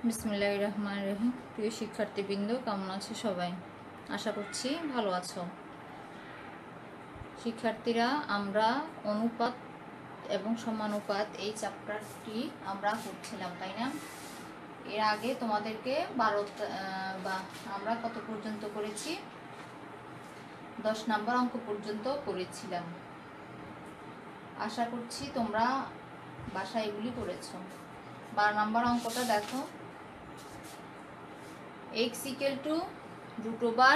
বিসমিল্লাহির রহমানির রহিম। প্রিয় শিক্ষার্থীবৃন্দ, কেমন আছো সবাই? আশা করছি ভালো আছো। শিক্ষার্থীরা, আমরা অনুপাত এবং সমানুপাত এই চ্যাপ্টারটি আমরা করছিলাম, তাই না? এর আগে তোমাদেরকে আমরা কত পর্যন্ত করেছি? 10 নম্বর অঙ্ক পর্যন্ত করেছিলাম। আশা করছি তোমরা বাসায় এগুলি করেছো। 12 নম্বর অঙ্কটা দেখো। x equal to root over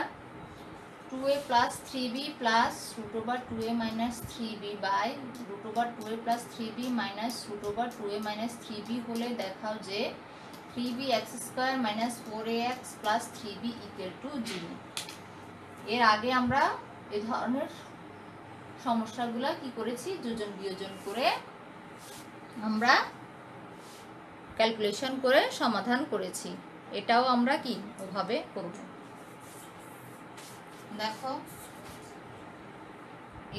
2a plus 3b plus root over 2a minus 3b by root over 2a plus 3b minus root over 2a minus 3b হলে দেখাও যে 3b x square minus 4ax plus 3b equal to 0। এর আগে আমরা এই ধরনের সমস্যাগুলো কি করেছি? যোজন বিয়োজন করে আমরা ক্যালকুলেশন করে সমাধান করেছি। এটাও আমরা কি ওভাবে করব। দেখো,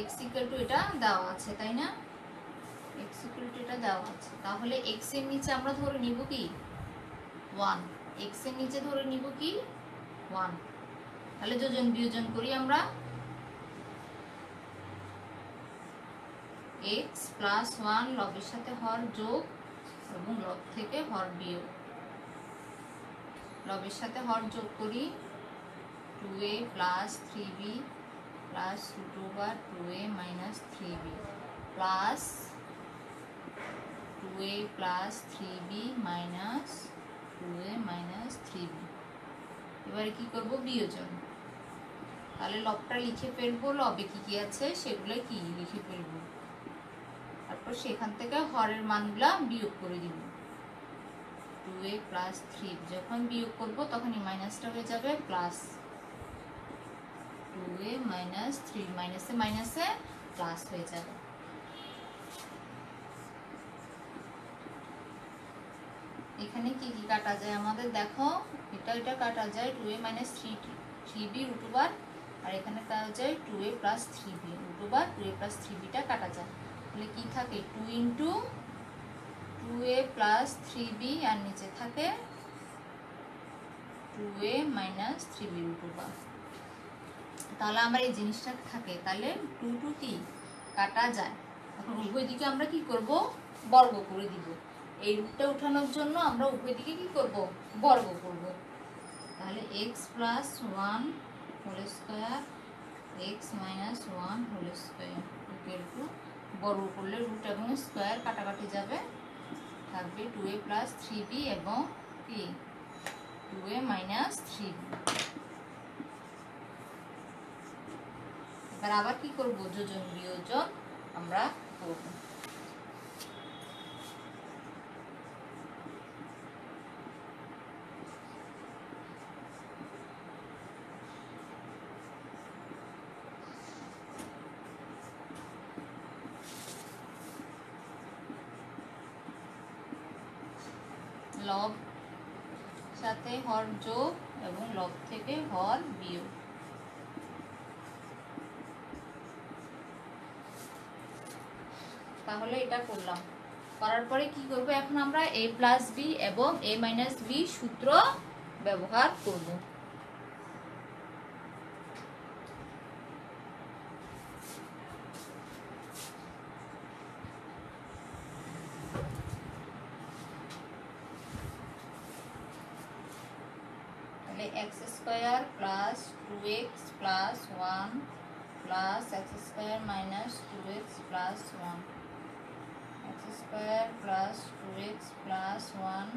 x equal to এটা দেওয়া আছে, তাই না? x equal to এটা দেওয়া আছে, তাহলে x এর নিচে আমরা ধরে নিব কি 1। x এর নিচে ধরে নিব কি 1। তাহলে যোজন বিয়োজন করি আমরা। x প্লাস 1 লবের সাথে হর যোগ এবং লব থেকে হর বিয়োগ। লবের সাথে হর যোগ করি 2a plus 3b plus root over 2a minus 3b plus 2a plus 3b minus 2a minus 3b। এবারে কি করব? বিয়োজন। তাহলে লবটা লিখে ফেলবো, লবে কি কি আছে সেগুলো কি লিখে ফেলবো, তারপর সেখান থেকে হরের মানগুলা বিয়োগ করে দিব। 2a plus 3 যখন বিয়োগ করব তখন এই মাইনাসটা হয়ে যাবে প্লাস 2a minus 3, মাইনাসে মাইনাসে প্লাস হয়ে যাবে। এখানে কি কি কাটা যায় আমাদের? দেখো, এটা কাটা যায় 2a minus 3b root over, আর এখানে কাটা যায় 2a plus 3b root over 2a plus 3b টা কাটা যায়। তাহলে কি থাকে? 2 into 2a plus 3b আর নিচে থাকে 2a minus 3b root over। তাহলে আমরা এই জিনিসটা থাকে, তাহলে 2 কি কাটা যায়। এখন উভয় দিকে আমরা কি করব? বর্গ করে দিব। এই রুটটা উঠানোর জন্য আমরা উভয় দিকে কি করব? বর্গ করব। তাহলে x plus 1 whole square x minus 1 whole square equal to বর্গ করলে রুট এবং স্কয়ার কাটাকাটি যাবে, থাকবে 2a plus 3b এবং কি 2a minus 3b। এবার আবার কি করব? যোজন বিয়োজন আমরা করব। লব সাথে হর যোগ এবং লব থেকে হর বিয়োগ। তাহলে এটা করলাম, করার পরে কি করব? এখন আমরা a প্লাস b এবং a মাইনাস b সূত্র ব্যবহার করব। তাহলে x square plus 2x plus 1 plus x square minus 2x plus 1, x square plus 2x plus 1,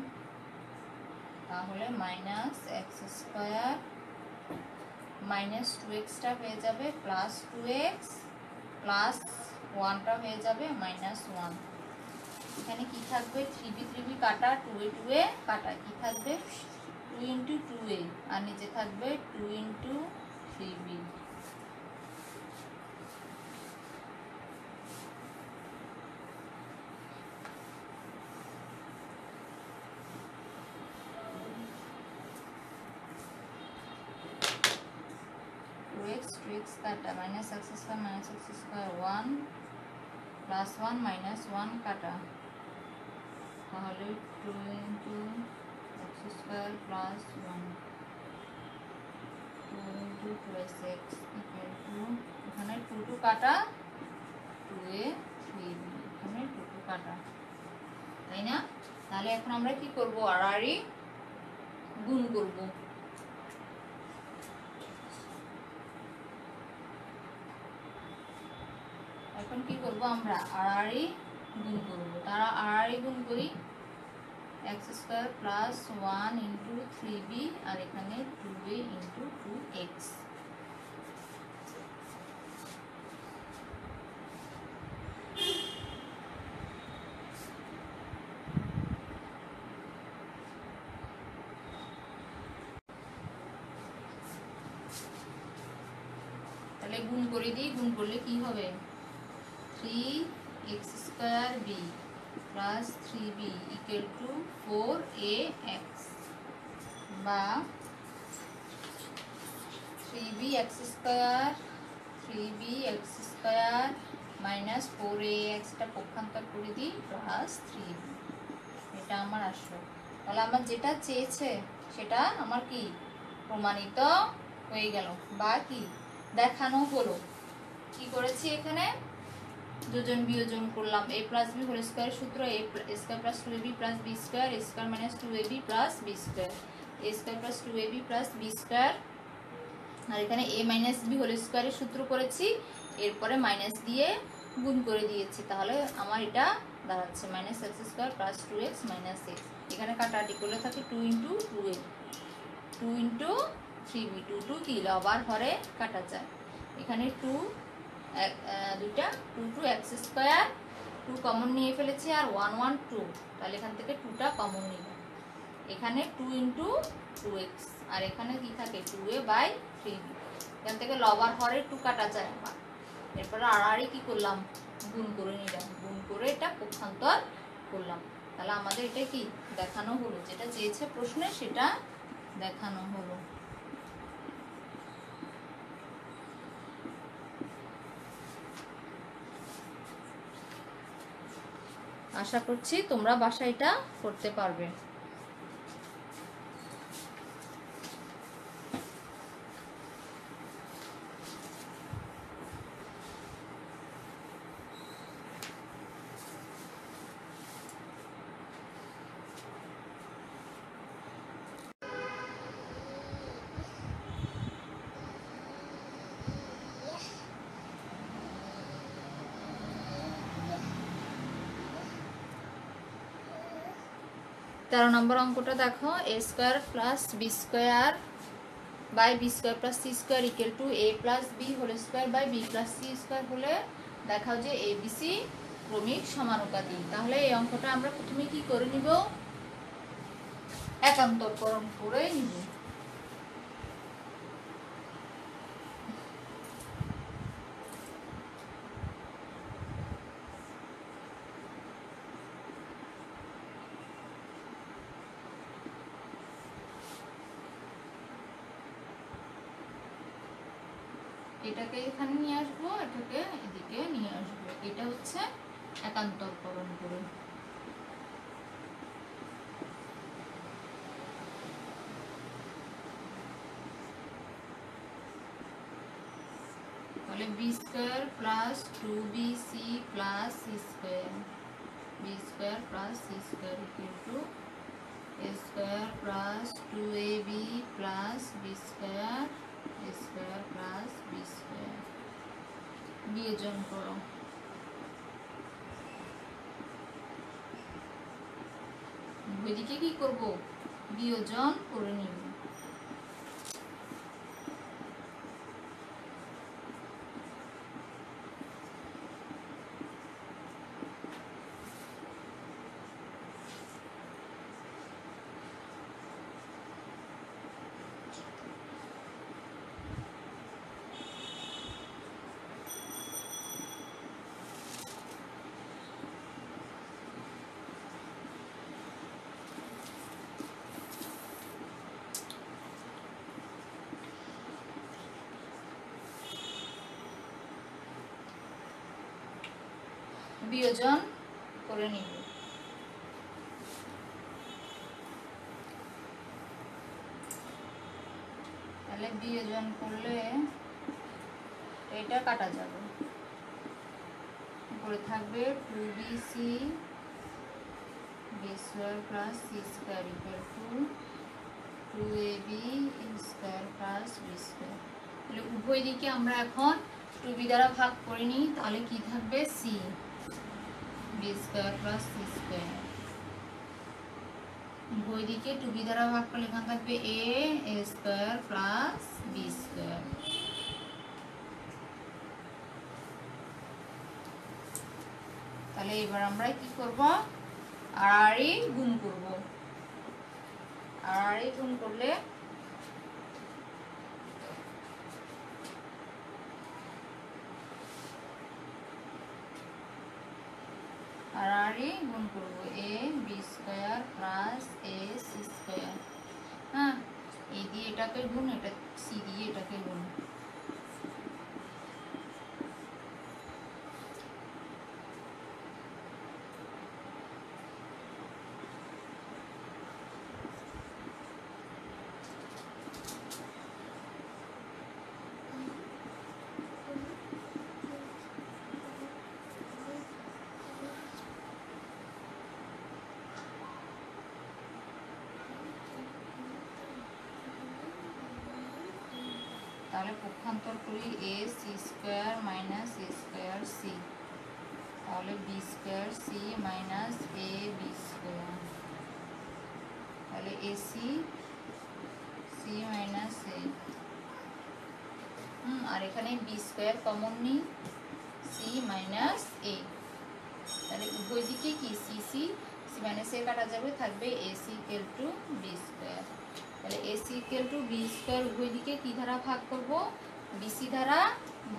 তাহলে minus x square minus 2x টা হয়ে যাবে প্লাস 2x প্লাস 1 টা হয়ে যাবে মাইনাস 1। এখানে কি থাকবে? 3b কাটা, 2a কাটা, কি থাকবে? 2 into 2a আর নিচে থাকবে 2 into 3b। x কাটা minus x square minus x square 1 plus 1 minus 1 কাটা, তাহলে 2 into x plus 1 2 into 2x equal to এখানে 2 2 কাটা 2a 3b এখানে 2 2 কাটা তাই না তাহলে এখন আমরা কি করব আড়াআড়ি গুণ করব এখন কি করব আমরা আড়াআড়ি গুণ করব তারা আড়াআড়ি গুণ করি x square plus 1 into 3b আর এখানে 2a into 2x তাহলে গুণ করে দিই গুণ করলে কি হবে 3x square b plus 3b equal to 4ax বা 3bx স্কয়ার minus 4ax টা পক্ষান্তর করে দিই প্লাস 3b এটা আমার আসলো তাহলে আমার যেটা চেয়েছে সেটা আমার কি প্রমাণিত হয়ে গেল বা কি দেখানো হলো কি করেছি এখানে যোজন বিয়োজন করলাম a plus b whole square সূত্র a square plus 2ab plus b square a square minus 2ab plus b square a square plus 2ab plus b square আর এখানে a মাইনাস b হোল স্কয়ারের সূত্র করেছি এরপরে মাইনাস দিয়ে গুণ করে দিয়েছি তাহলে আমার এটা দাঁড়াচ্ছে minus x square plus 2x minus x এখানে কাটাকাটি করলে থাকে 2 into 2a 2 into 3b 2 2 কি লবার হরে কাটা যায় এখানে 2 দুইটা 2 2 x স্কয়ার 2 কমন নিয়ে ফেলেছি আর 1 1 2 তাহলে এখান থেকে 2 টা কমন নিব এখানে 2 into 2x আর এখানে কি থাকে 2a বাই 3b এখান থেকে লবার হরে 2 কাটা যায় আবার এরপর আড়াআড়ি কি করলাম গুণ করে নিলাম গুণ করে এটা পক্ষান্তর করলাম তাহলে আমাদের এটা কি দেখানো হলো যেটা চেয়েছে প্রশ্নে সেটা দেখানো হলো আশা করছি তোমরা বাসায় এটা করতে পারবে तेरह नम्बर अंकटा देखो a square plus b square by b square plus c square equal to a plus b whole square by b plus c square होले देखाओ जे a b c क्रमिक समानुपाती ताहले এই অঙ্কটা আমরা প্রথমে কি করে নিব একান্তরকরণ করে নিব এটাকে এখানে নিয়ে আসবো এটাকে এদিকে নিয়ে আসবো এটা হচ্ছে একান্তরকরণ করে তাহলে b square plus 2bc plus c square b square plus c square equal to a square plus 2ab plus b square a square plus b square বিয়োজন করো এদিকে কি করব বিয়োজন করে নিব বিয়োজন করে নিব তাহলে বিয়োজন করলে এটা কাটা যাবে, উপরে থাকবে 2bc b square plus c square equal to 2ab square plus b square. তাহলে উভয় দিকে আমরা এখন 2b দ্বারা ভাগ করে নিই, তাহলে কি থাকবে c b square plus c square. উভয় দিকে 2b দ্বারা ভাগ করলে এখানে থাকবে a square plus b square. তাহলে এবার আমরা কি করব, আড়াআড়ি গুণ করব। আড়াআড়ি গুণ করলে আড়াআড়ি গুণ করব a b square plus a c square. হ্যাঁ, এই দিয়ে এটাকে গুণ, এটা c দিয়ে এটাকে গুণ। তাহলে পক্ষান্তর করি a c square minus a square c, তাহলে b square c minus a b square. তাহলে ac c মাইনাস a, আর এখানে b স্কয়ার কমন নিই, c মাইনাস a। তাহলে উভয় দিকে কি c c c minus a কাটা যাবে, থাকবে ac equal to b square. তাহলে ac equal to b square উভয় দিকে কি দ্বারা ভাগ করব, bc দ্বারা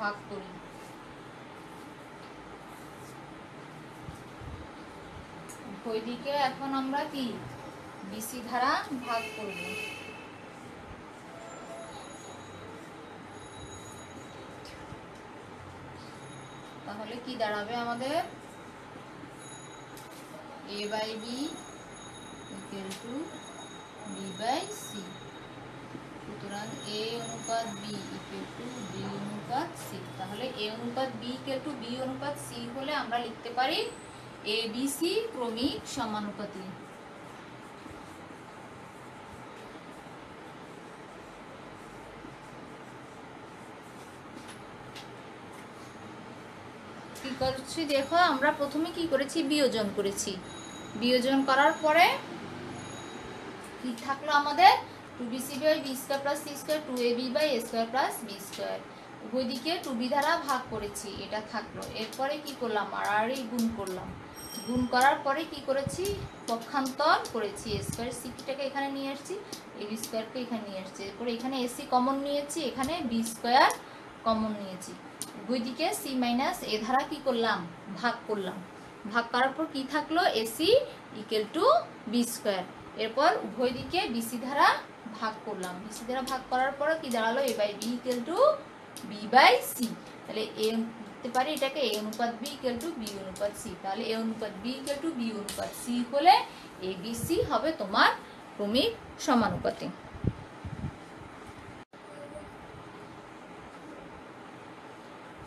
ভাগ করি। উভয় দিকে এখন আমরা কি bc দ্বারা ভাগ করব। তাহলে কি দাঁড়াবে আমাদের, a by b equal to b by c। সুতরাং a অনুপাত b ইকুয়াল টু b অনুপাত c। তাহলে a অনুপাত b ইকুয়াল টু b অনুপাত c হলে আমরা লিখতে পারি a b c ক্রমিক সমানুপাতি। কি করছি দেখো, আমরা প্রথমে কি করেছি, বিয়োজন করেছি। বিয়োজন করার পরে কি থাকলো আমাদের, 2bc by b square plus c square 2ab by a square plus b square. উভয় দিকে 2b দ্বারা ভাগ করেছি, এটা থাকলো। এরপরে কি করলাম, আড়াআড়ি গুণ করলাম। গুণ করার পরে কি করেছি, পক্ষান্তর করেছি। a স্কয়ার c টাকে এখানে নিয়ে আসছি, ab স্কয়ারকে এখানে নিয়ে আসছি। এরপরে এখানে ac কমন নিয়েছি, এখানে b স্কয়ার কমন নিয়েছি। উভয় দিকে c মাইনাস a ধারা কি করলাম, ভাগ করলাম। ভাগ করার পর কি থাকলো, ac equal to b square. এরপর উভয় দিকে bc ধারা ভাগ করলাম। bc ধারা ভাগ করার পর কি দাঁড়ালো, a by b equal to b by c। তাহলে a লিখতে পারি এটাকে a অনুপাত b ইকুয়াল টু b অনুপাত c। তাহলে a অনুপাত b ইকুয়াল টু b অনুপাত c হলে a b c হবে তোমার ক্রমিক সমানুপাতি।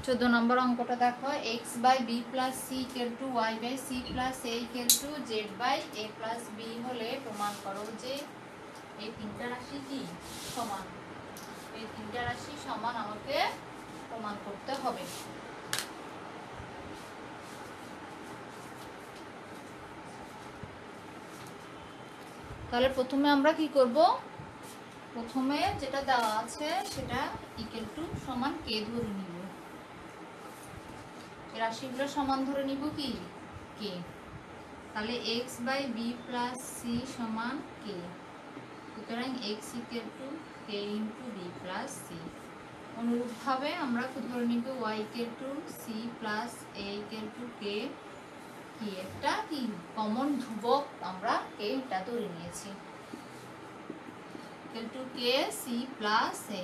14 নম্বর অঙ্কটা দেখো, x by b plus c equal to y by c plus a equal to z by a plus b হলে প্রমাণ করো যে এই তিনটা রাশি কি সমান। এই তিনটা রাশি সমান আমাকে প্রমাণ করতে হবে। তাহলে প্রথমে আমরা কি করব, প্রথমে যেটা দেওয়া আছে সেটা ইকুয়াল টু সমান কে ধরে নিব। রাশিগুলো সমান ধরে নিব কি কে। তাহলে x by b plus c সমান কে। সুতরাং x equal to k into b plus c। অনুরূপভাবে আমরা ধরে নিব y equal to c plus a equal to k। কি একটা কি কমন ধ্রুবক আমরা কে এটা ধরে নিয়েছি, equal to k c plus a।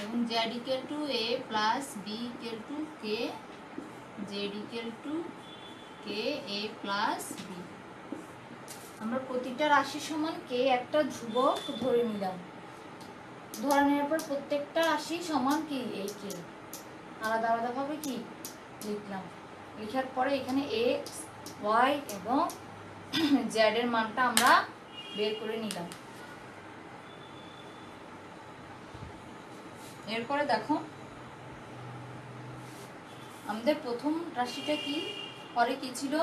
এবং z equal to a plus b equal to k, z equal to k a plus b। আমরা প্রতিটা রাশি সমান k একটা ধ্রুবক ধরে নিলাম। ধরে নেওয়ার পর প্রত্যেকটা রাশি সমান কি এই কে, আলাদা আলাদাভাবে কি লিখলাম। লেখার পরে এখানে এক্স ওয়াই এবং জেড এর মানটা আমরা বের করে নিলাম। এরপরে দেখো আমাদের প্রথম রাশিটা কি, পরে কি ছিল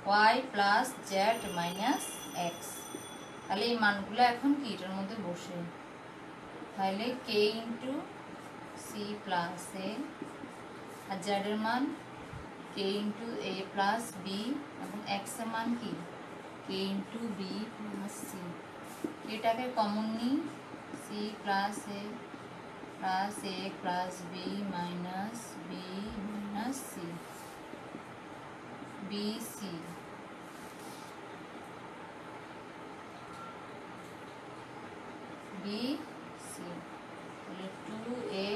Y plus Z minus X. তাহলে এই মানগুলো এখন কি এটার মধ্যে বসে, তাহলে K into C plus A, আর জেড এর মান K into A plus B, এবং এক্স এর মান কি K into B plus C. এটাকে কমন নিই, C plus A plus A plus B minus C B C B C, তাহলে 2a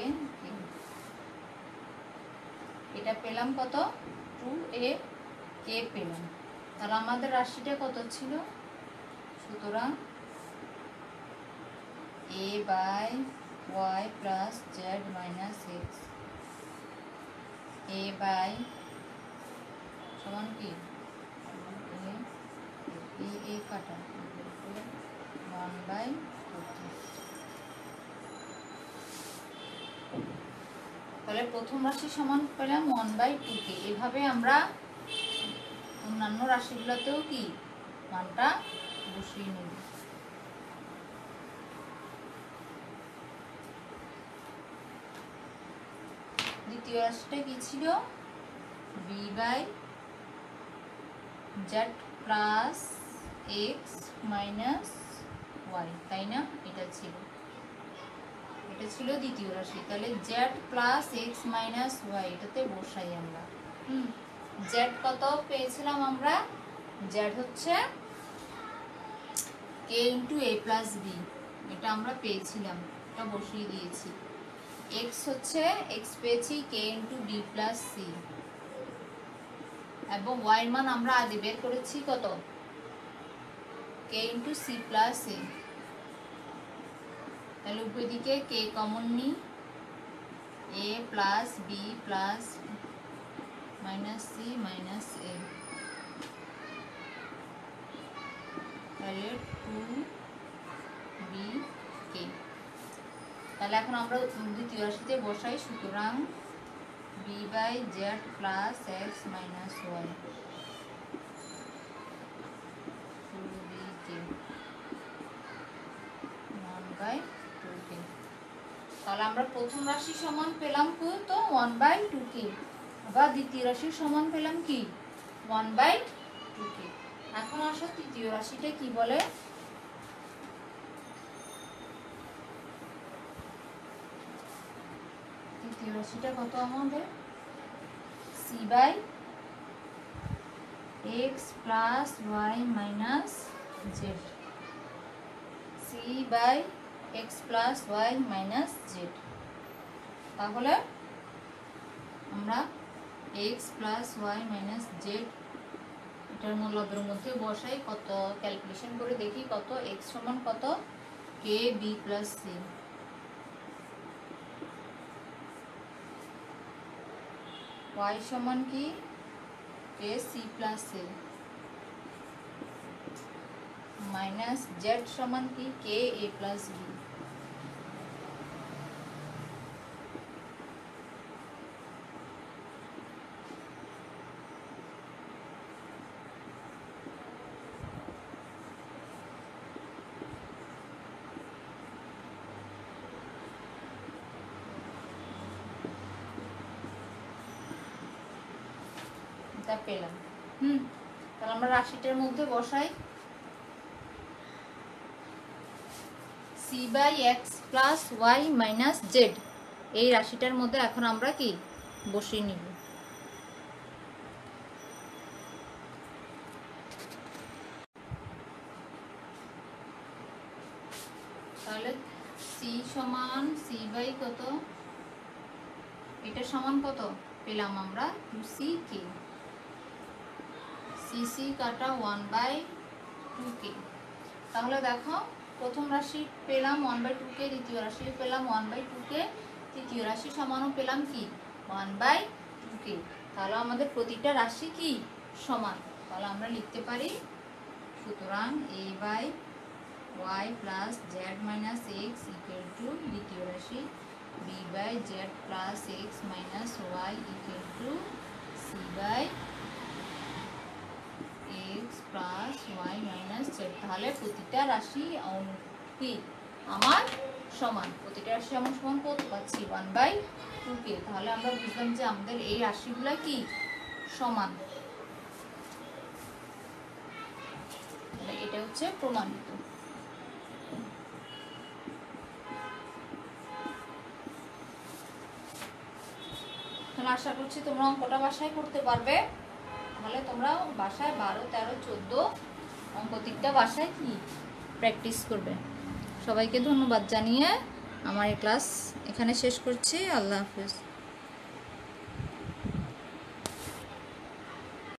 এটা পেলাম কত 2a কে পেলাম। তাহলে আমাদের রাশিটা কত ছিল, সুতরাং a by y plus Z minus x, a by সমান কি এ কাটা 1/2। তাহলে প্রথম রাশি সমান পেলাম 1/2কে। এভাবে আমরা অন্যান্য রাশিগুলোতেও কি মানটা বসিয়ে নেব। দ্বিতীয় রাশিটা কি ছিল, B by Z plus x minus Y, তাই না? এটা ছিল দ্বিতীয় রাশি। তাহলে Z plus x minus Y এটাতে বসাই আমরা। জেড কত পেয়েছিলাম আমরা, জেড হচ্ছে K into A plus B, এটা আমরা পেয়েছিলাম, এটা বসিয়ে দিয়েছি। এক্স হচ্ছে এক্স পেয়েছি K into B plus C, এবং ওয়াই মান আমরা আগে বের করেছি কত K into C plus A. তাহলে উভয় দিকে কে কমন নিই, A plus B plus minus C minus A, তাহলে 2b কে। তাহলে এখন আমরা দ্বিতীয় রাশিতে বসাই, সুতরাং b by Z plus x minus y 2b কে 1/2কে। তাহলে আমরা প্রথম রাশি সমান পেলাম তো 1/2কে, আবার দ্বিতীয় রাশির সমান পেলাম কি 1/2কে। এখন আসো তৃতীয় রাশিটা কি বলে। তৃতীয় রাশিটা কত আমাদের, c by x plus y minus z, c by x plus y minus z. তাহলে আমরা x plus y minus z এটার মূলদের মধ্যে বসাই, কত ক্যালকুলেশন করে দেখি কত, এক্স সমান কত K B plus C, Y সমান কি কে সি প্লাস এ, মাইনাস জেড সমান কি কে এ প্লাস বি। এটা পেলাম। তাহলে আমরা রাশিটার মধ্যে বসাই, c by x plus y minus z, এই রাশিটার মধ্যে এখন আমরা কি বসিয়ে নিব। তাহলে সি সমান সি বাই কত, এটা সমান কত পেলাম আমরা 2c কে, সি কাটা 1/2কে। তাহলে দেখো প্রথম রাশি পেলাম 1/2কে, দ্বিতীয় রাশি পেলাম 1/2কে, তৃতীয় রাশি সমানও পেলাম কি 1/2কে। তাহলে আমাদের প্রতিটা রাশি কি সমান। তাহলে আমরা লিখতে পারি সুতরাং a/y plus z minus x equal two দ্বিতীয় রাশি b/z plus x minus y equal two c/x plus y minus z। তাহলে প্রতিটা রাশি কি আমার সমান, প্রতিটা রাশি আমার সমান কত পাচ্ছি 1/2কে। তাহলে আমরা বুঝলাম যে আমাদের এই রাশিগুলা কি সমান। এটা হচ্ছে প্রমাণিত। তাহলে আশা করছি তোমরা অঙ্কটা বাসায় করতে পারবে। তাহলে তোমরা বাসায় 12, 13, 14 অঙ্ক তিনটা বাসায় কি প্র্যাকটিস করবে। সবাইকে ধন্যবাদ জানিয়ে আমার এই ক্লাস এখানে শেষ করছি। আল্লাহ হাফেজ।